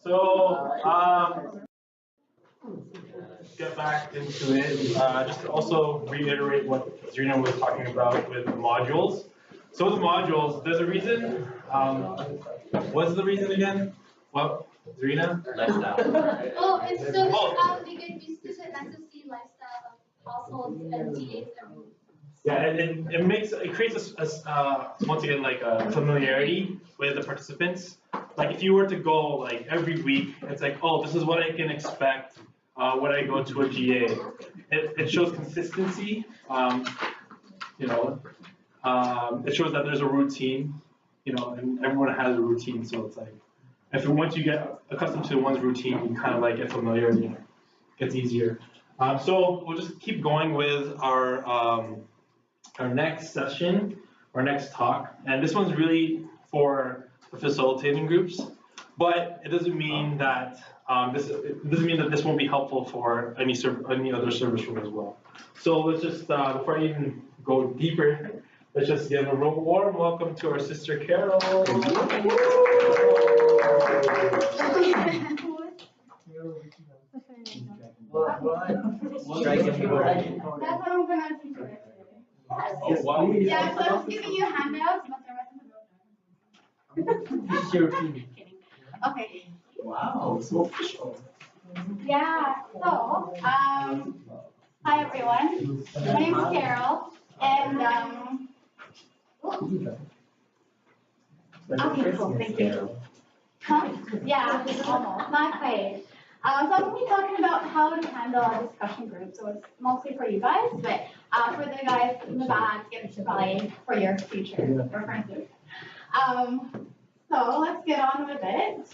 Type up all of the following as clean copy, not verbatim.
So, get back into it. Just to also reiterate what Zarina was talking about with the modules. So with the modules, there's a reason. What's the reason again? Well, Zarina? Lifestyle. Oh, it's so that they get used to the necessary lifestyle of households and TAs and. Yeah, and it creates once again like a familiarity with the participants. Like if you were to go like every week, it's like, oh, this is what I can expect when I go to a GA. It shows consistency. You know, it shows that there's a routine. You know, and everyone has a routine, so it's like once you get accustomed to one's routine, you kind of like get familiar and it gets easier. So we'll just keep going with our next session, our next talk, and this one's really for the facilitating groups, but it doesn't mean that this won't be helpful for any other service room as well. So let's just before I even go deeper, let's just give a warm welcome to our sister Carol. That's what I'm gonna teach you. Oh, wow. Yeah, so I'm just giving you handouts, but the rest of This is your team. Okay. Wow, so official. Yeah, so, hi everyone. My name is Carol, and, okay, cool, thank you. Huh? Yeah, almost, not quite. So I'm going to be talking about how to handle a discussion group. So it's mostly for you guys, but for the guys in the back, it's probably for your future references. So let's get on with it.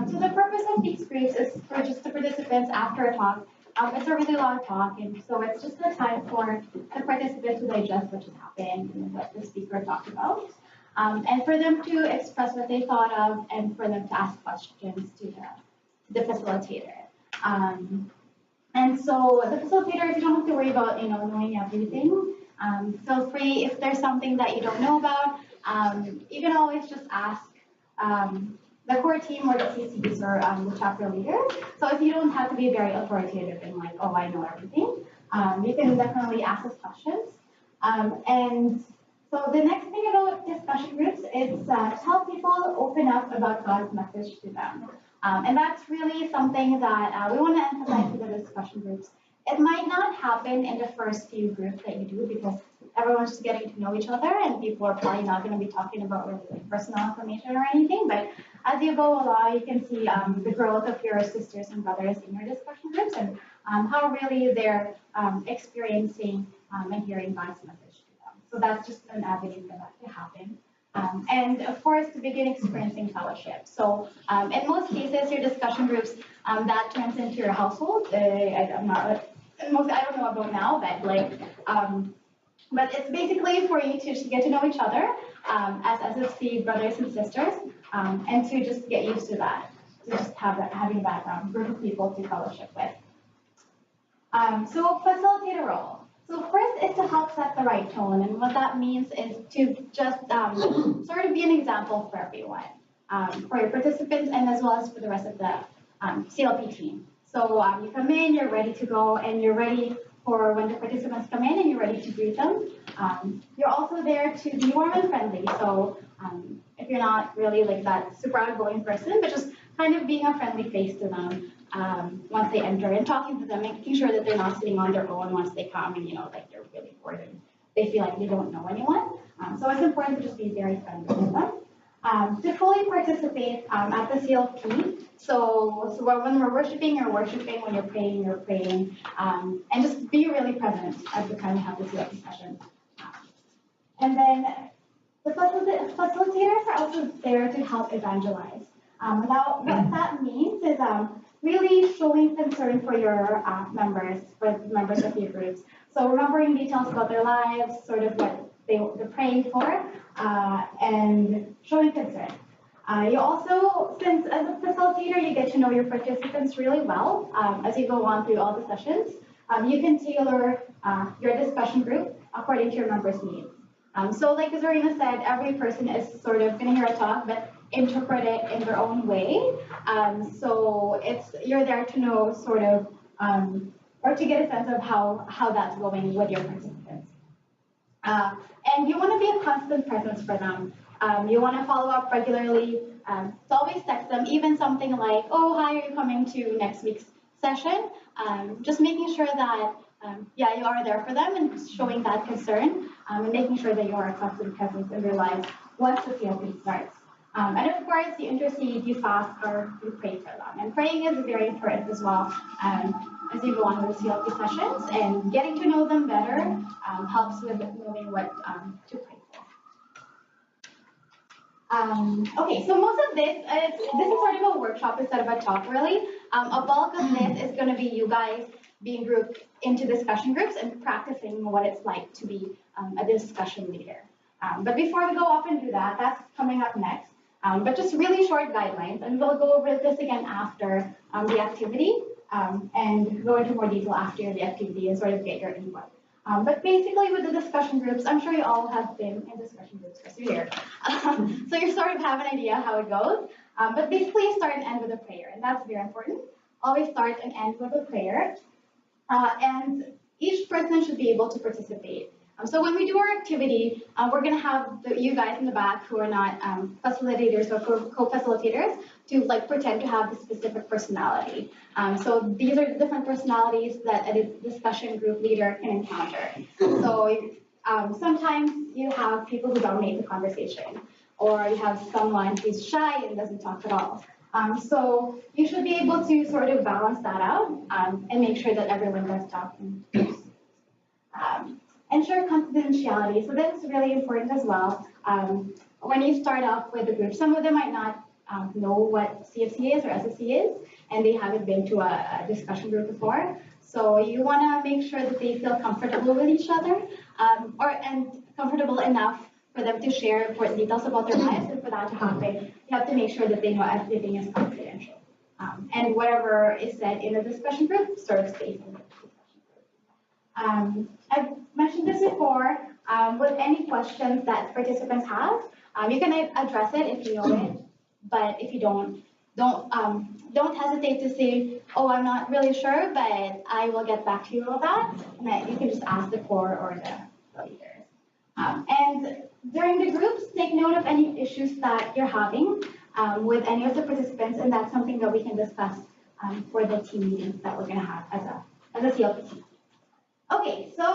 So the purpose of these groups is for just the participants after a talk. It's a really long talk, and so it's just the time for the participants to digest what just happened and what the speaker talked about. And for them to express what they thought of, and for them to ask questions to the facilitator. And so the facilitators, you don't have to worry about, knowing everything. Feel free, if there's something that you don't know about, you can always just ask the core team or the CCs or the chapter leader. So if you don't have to be very authoritative and like, oh, I know everything, you can definitely ask us questions. And so the next thing about discussion groups is to help people open up about God's message to them. And that's really something that we want to emphasize with the discussion groups. It might not happen in the first few groups that you do because everyone's just getting to know each other and people are probably not going to be talking about really like personal information or anything. But as you go along, you can see the growth of your sisters and brothers in your discussion groups and how really they're experiencing and hearing God's message to them. So that's just an avenue for that to happen. And of course, to begin experiencing fellowship. So in most cases, your discussion groups, that turns into your household. I don't know about now, but like, but it's basically for you to just get to know each other as SSC brothers and sisters, and to just get used to that, to just having that group of people to fellowship with. So facilitator role. So first is to help set the right tone, and what that means is to just sort of be an example for everyone, for your participants and as well as for the rest of the CLP team. So you come in, you're ready to go, and you're ready for when the participants come in and you're ready to greet them. You're also there to be warm and friendly. So if you're not really like that super outgoing person, but just kind of being a friendly face to them once they enter and talking to them, making sure that they're not sitting on their own once they come and, like they're really bored and they feel like they don't know anyone. So it's important to just be very friendly with them. To fully participate at the CLP, so when we're worshiping, you're worshiping. When you're praying, and just be really present at the time we have the CLP session. And then the facilitators are also there to help evangelize. Now, what that means is really showing concern for your members of your groups. So remembering details about their lives, sort of what they're praying for, and showing concern. You also, since as a facilitator, you get to know your participants really well as you go on through all the sessions. You can tailor your discussion group according to your members' needs. So like Zarina said, every person is sort of going to hear a talk, but interpret it in their own way. So you're there to know sort of, or to get a sense of how that's going with your participants. And you want to be a constant presence for them. You want to follow up regularly. So always text them, even something like, oh, hi, are you coming to next week's session? Just making sure that, yeah, you are there for them and showing that concern, and making sure that you are a constant presence in their lives once the CLP starts. And of course, you intercede, you fast, or you pray for them. And praying is very important as well as you go on with the CLP sessions. And getting to know them better helps with knowing what to pray for. Okay, so most of this is sort of a workshop instead of a talk, really. A bulk of this is going to be you guys being grouped into discussion groups and practicing what it's like to be a discussion leader. But before we go off and do that, that's coming up next. But just really short guidelines, and we'll go over this again after the activity, and go into more detail after the activity and sort of get your input. But basically with the discussion groups, I'm sure you all have been in discussion groups because you're here. So you sort of have an idea how it goes. But basically you start and end with a prayer, and that's very important. Always start and end with a prayer. And each person should be able to participate. So when we do our activity, we're going to have you guys in the back who are not facilitators or co-facilitators to pretend to have a specific personality. So these are the different personalities that a discussion group leader can encounter. So sometimes you have people who dominate the conversation, or you have someone who's shy and doesn't talk at all. So you should be able to sort of balance that out and make sure that everyone does talk. Ensure confidentiality. So this is really important as well. When you start off with a group, some of them might not know what CFC is or SSC is, and they haven't been to a discussion group before. So you want to make sure that they feel comfortable with each other, and comfortable enough for them to share important details about their lives. And for that to happen, you have to make sure that they know everything is confidential. And whatever is said in the discussion group sort of stays in the discussion group. I've mentioned this before. With any questions that participants have, you can address it if you know it. But if you don't hesitate to say, oh, I'm not really sure, but I will get back to you about that. And then you can just ask the core or the leaders. And during the groups, take note of any issues that you're having with any of the participants, and that's something that we can discuss for the team meetings that we're going to have as a CLP team. Okay, so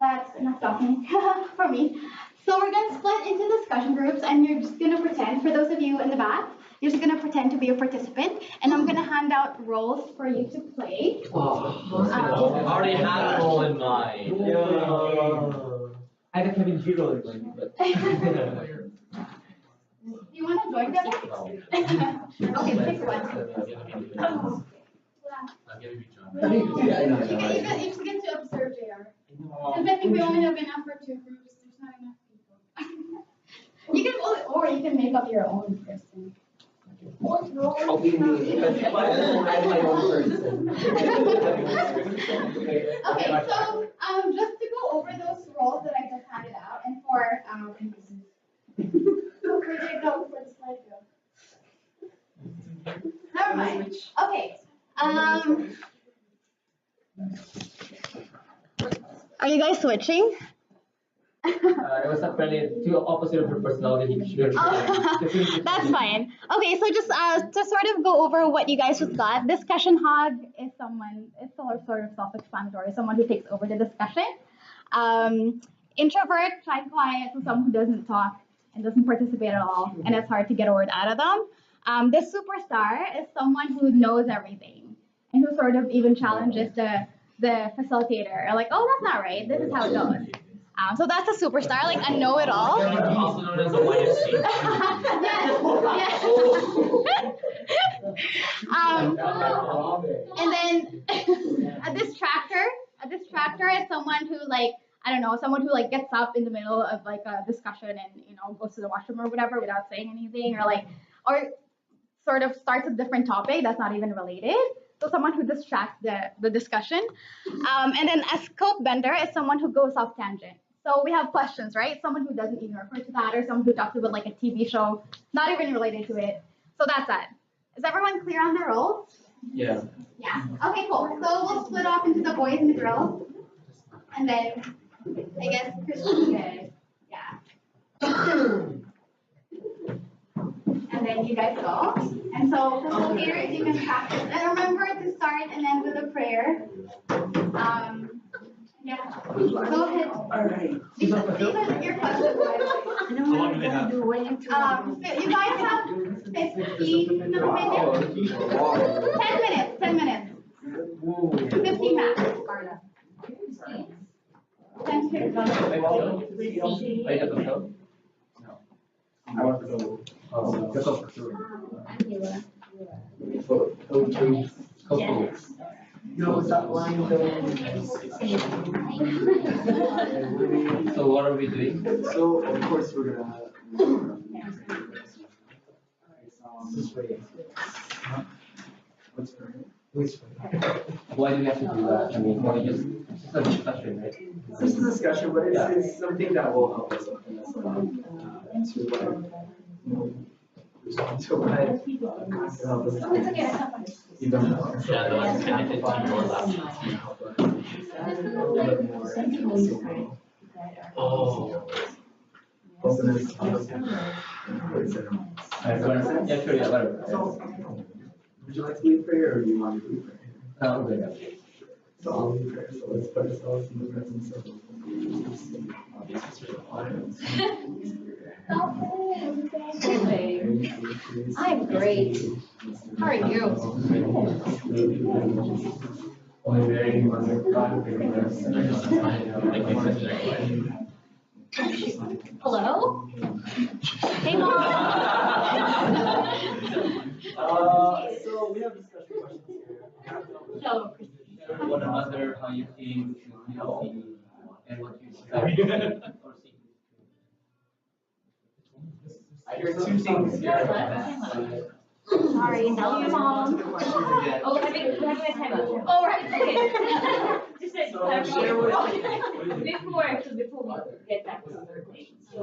that's enough talking for me. So we're going to split into discussion groups, and you're just going to pretend, for those of you in the back, you're just going to pretend to be a participant, and I'm going to hand out roles for you to play. I already had a role in mind. I had a Kevin G role in mind, but. Do you want to join them? Okay, pick one. You each get to observe JR. Because I think we only have enough for 2 groups. There's not enough people. You can or you can make up your own person. I'll be me, because I'm my own person. Okay, so just to go over those roles that I just handed out, and for where did it go? Where the slide go? Never mind. Okay. Are you guys switching? It was apparently two opposite of your personality. That's fine. Okay, so just to sort of go over what you guys just got, discussion hog is someone, it's sort of self-explanatory, someone who takes over the discussion. Introvert, shy, quiet, so someone who doesn't talk and doesn't participate at all, and it's hard to get a word out of them. The superstar is someone who knows everything and who sort of even challenges the facilitator, like, oh, that's not right, this is how it goes. So that's a superstar, like a know-it-all. Also known as a YFC. And then a distractor is someone who, like, I don't know, someone who like gets up in the middle of like a discussion and goes to the washroom or whatever without saying anything, or sort of starts a different topic that's not even related. So someone who distracts the discussion. And then a scope bender is someone who goes off tangent. So we have questions, right? Someone who doesn't even refer to that, or someone who talks about like a TV show, not even related to it. So that's that. Is everyone clear on their roles? Yeah. Yeah. Okay, cool. So we'll split off into the boys and the girls, and then I guess Christine could, yeah. And then you guys go. And so facilitators, you can practice. And remember to start and end with a prayer. Yeah. Go ahead. All right. These are your questions, by the way. How long do they have? So you guys have 15 minutes. 10 minutes. 15 max. 10 to Wait, that's a show? I want to go. Yes. No, stop lying. So what are we doing? So of course we're gonna. What's for me? Why do we have to do that? I mean, why just, it's a discussion, right? It's just a discussion, but it's something that will help us open us up to respond to what help us Oh, it's okay. even more. Yeah, that was connected to your last. Oh. Openness. Yeah, sure, yeah, whatever. Would you like to lead prayer or do you want me to lead prayer? Okay. So I'll lead prayer. So let's put ourselves in the presence of I'm great. How are you? Hello? Hey, Mom. So we have discussion questions here. So, One another, how you came to CLP, and what you expect or see. I hear two things here. sorry, tell your mom. Oh, we're having a timeout. Oh, right, okay. Just a So share what. before we get back to the thing. So.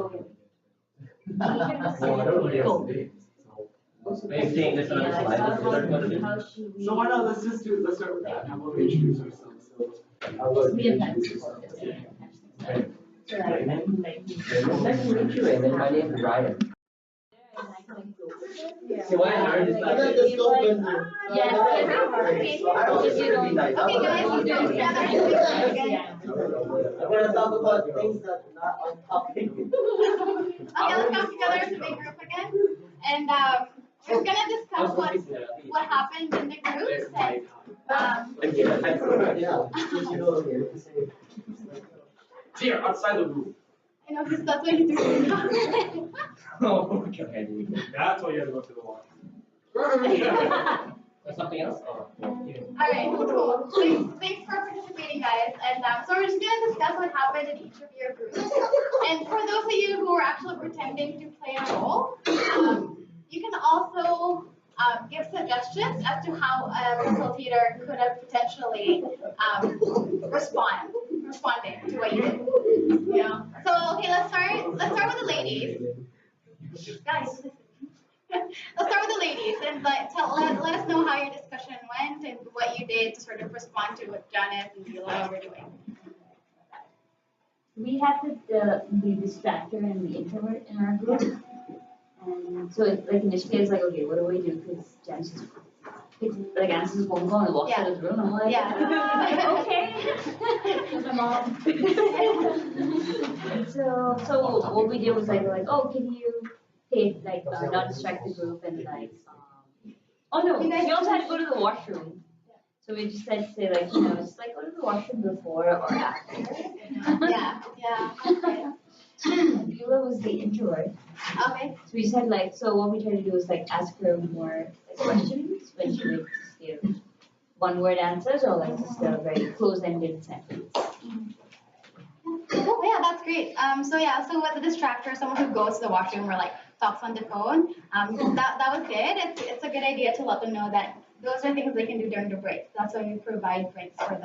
Are you saying this on the slide? That's the third question? So why not, let's start with that, and we'll introduce ourselves, so. I'll let you introduce yourself. Nice to meet you, Raymond. My name is Ryan. So what I learned is that. Yes. So I always try to be nice. Okay, guys, let's go together and speak again. I'm gonna talk about things that are not on topic. Okay, let's come together as a big group again. And we're gonna discuss what happened in the groups and Here, outside the room. I know because that's what you do. Oh, okay. That's why you had to go to the water. Something else? Alright, cool. Thanks for participating, guys. And so we're just gonna discuss what happened in each of your groups. And for those of you who are actually pretending to play a role, you can also give suggestions as to how a facilitator could have potentially responded to what you did. Yeah. So okay, let's start with the ladies. Guys, let's start with the ladies and let us know how your discussion went and what you did to sort of respond to what Janice and Zila were doing. We had the distractor and the introvert in our group. And so it's like initially it's like, okay, what do we do? Because Janice just answers his phone call and walks out of the room. I'm like, okay. With my mom. So what we did was like, oh, can you not distract the group and oh no, we also had to go to the washroom. So we just had to say just go to the washroom before or after. Yeah. Okay. Beulah was the introvert. Okay. So we just had so what we tried to do was ask her more questions when she would just give one word answers or just a very close-ended sentence. Oh yeah, that's great. So with the distractor, someone who goes to the washroom or talks on the phone, that was good. It's a good idea to let them know that those are things they can do during the break. That's why we provide breaks for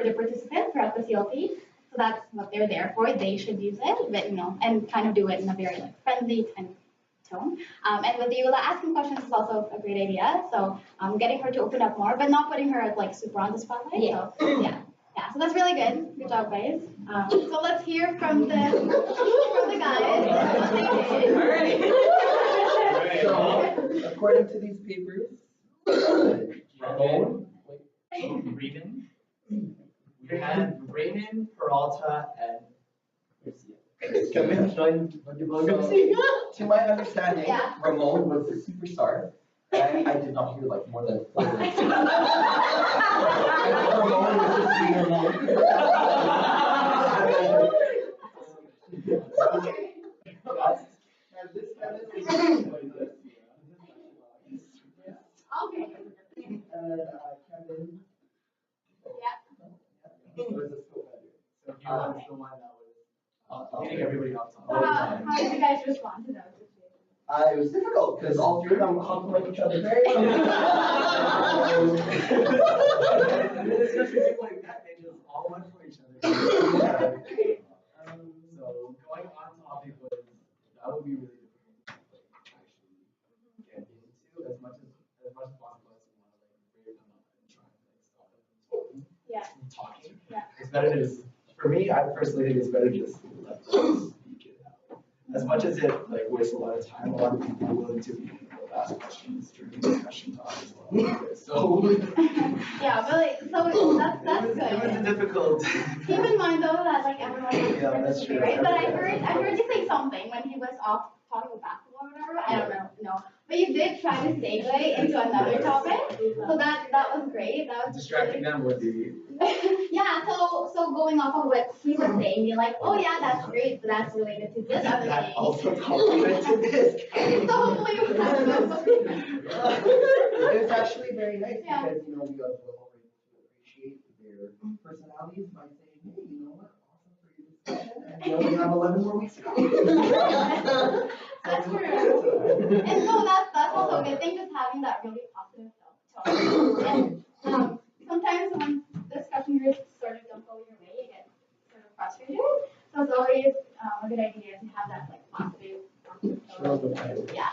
the participants throughout the CLP. So that's what they're there for. They should use it, but and kind of do it in a very like friendly kind of tone. And with Eula, asking questions is also a great idea. So getting her to open up more, but not putting her like super on the spotlight. Yeah. So yeah. So that's really good. Good job, guys. So let's hear from the guys. So, according to these papers, Ramon, Raven. We had Raymond, Peralta, and Kevin joined. So, to my understanding, Yeah. Ramon was the superstar. And I did not hear like more than 4 words. I thought Ramon was just being Ramon. And this Kevin is Okay. and Kevin. Yeah. Was a school vendor. so he was the one that was leading everybody up So top. how did you guys respond to those situations? It was difficult because all 3 of them compliment each other very well. And especially people like that, they just all went for each other. So going on topic was, that would be really difficult to like, actually get into as much as possible as you want to like break them up and try and like stop them from talking. Yeah. It's better to just, for me, I personally think it's better just let them speak it out. As much as it like wastes a lot of time, a lot of people are willing to ask questions during discussion time as well. So Yeah, really. So that's it was good. difficult. Keep in mind though that like everyone has Yeah, that's participate, true. right? But I heard you say something when he was off talking about basketball or whatever. I don't know. But you did try to segue into another topic. So that was great. That was Distracting them would be. Yeah, so going off of what he was saying, you're like, oh yeah, that's great, but that's related to this other That thing. also complemented this. So hopefully we have those. It was actually very nice Yeah. because, we all were able to appreciate their personalities by saying, hey, you know what, awesome for your discussion, and we only have 11 more weeks to go. That's true. And so that's also a good thing, just having that really positive tone. And sometimes when discussion groups sort of don't go your way, you get sort of frustrated. So it's always a good idea to have that like positive tone. Yeah.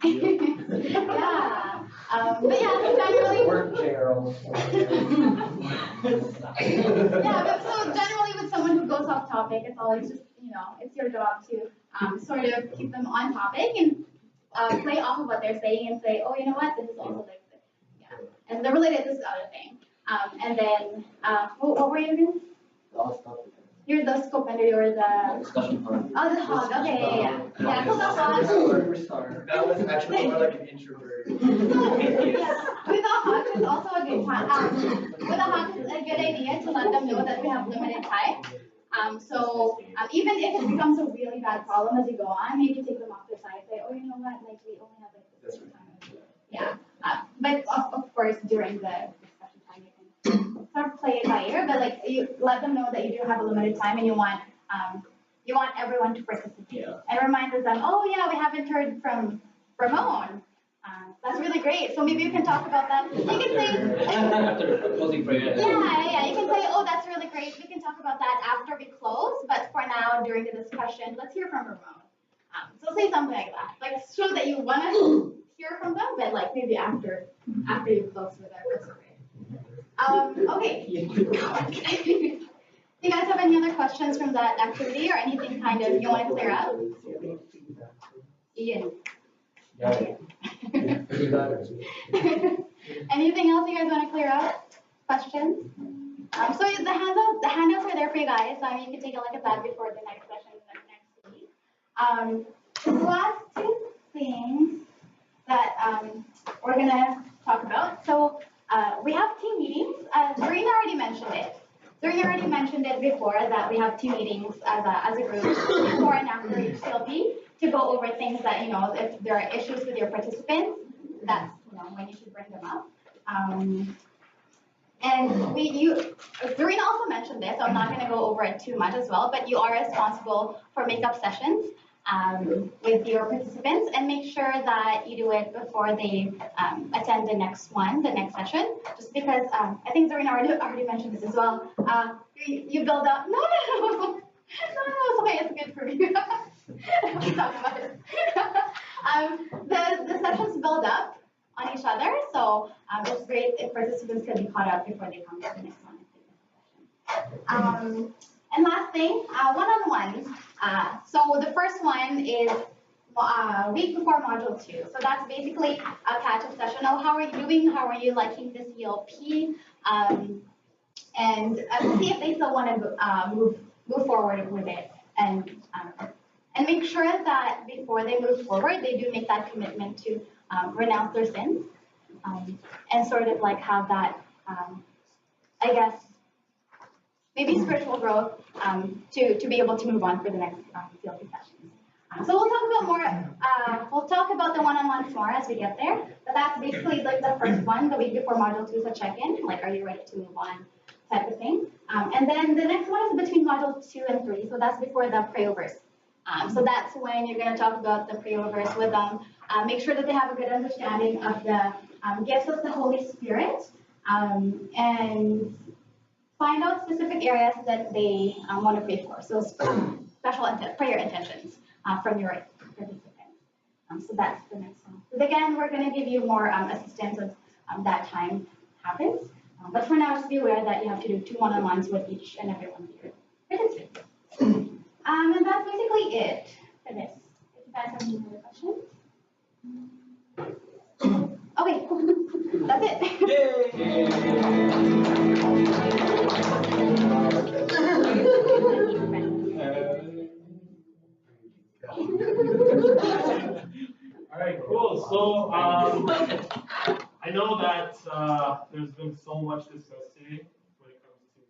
Yeah. But yeah, so generally. Work, Gerald. Yeah, but so generally with someone who goes off topic, it's always just, it's your job to sort of keep them on topic and play off of what they're saying and say, oh, you know what, this is also like this. Yeah. And they're related to this other thing. And then, what were you again? You're the scope vendor, you're the. Discussion part. Oh, the hog, okay, yeah. Yeah, so the hog. That was actually more like an introvert. Yeah, with the hog, it's also a good time. With the hog, it's a good idea to let them know that we have limited time. So even if it becomes a really bad problem as you go on, maybe take them off the side, say, oh, you know what, like we only have like this much time. Yeah, but of course during the discussion time you can sort of play it by ear, but like you let them know that you do have a limited time and you want everyone to participate. Yeah. And remind them, oh yeah, we haven't heard from Ramon. That's really great. So maybe you can talk about that. You can say After closing prayer. yeah. You can say, oh, that's really great. We can talk about that after we close. But for now, during the discussion, let's hear from Ramon. So say something like that. Like show that you want to hear from them, but like maybe after you close with our closing prayer. Okay. Do you guys have any other questions from that activity or anything kind of you want to clear up? Ian. Anything else you guys want to clear up? Questions? So the handouts are there for you guys. You can take a look at that before the next session next week. The last 2 things that we're gonna talk about. So we have team meetings. Doreen already mentioned it. Doreen already mentioned it before that we have team meetings as a group before and after each CLP to go over things that if there are issues with your participants, that's when you should bring them up. And Doreen also mentioned this, so I'm not going to go over it too much as well, but you are responsible for makeup sessions. with your participants, and make sure that you do it before they attend the next session. Just because I think Zarina already mentioned this as well. You build up. No, it's okay. It's good for me. Let's talk about it. The sessions build up on each other, so it's great if participants can be caught up before they come to the next one. And last thing, one-on-ones. So the first one is week before module 2. So that's basically a catch-up session. Oh, how are you doing? How are you liking the CLP? And see if they still want to move forward with it. And make sure that before they move forward, they do make that commitment to renounce their sins, and sort of like have that, I guess, maybe spiritual growth to be able to move on for the next CLP sessions. So we'll talk about more. We'll talk about the one-on-ones more as we get there. But that's basically like the first one, the week before module 2 is a check-in, like are you ready to move on, type of thing. And then the next one is between module 2 and 3. So that's before the prayovers. So that's when you're going to talk about the prayovers with them. Make sure that they have a good understanding of the gifts of the Holy Spirit, and find out specific areas that they want to pray for. So special prayer intentions from your participants. So that's the next one. But again, we're going to give you more assistance as that time happens. But for now, just be aware that you have to do 2 one-on-ones with each and every one of your participants. And that's basically it for this. If you guys have any other questions? Okay, that's it. All right, cool. So I know that there's been so much discussed today when it comes to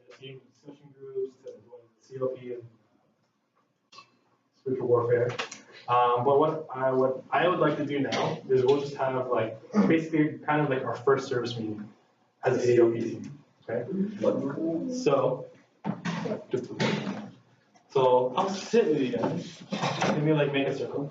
the team discussion groups, to CLP and spiritual warfare. But what I would like to do now is we'll just have like basically kind of like our first service meeting as a CLP team. Okay. So I'll sit with you guys. Maybe like make a circle.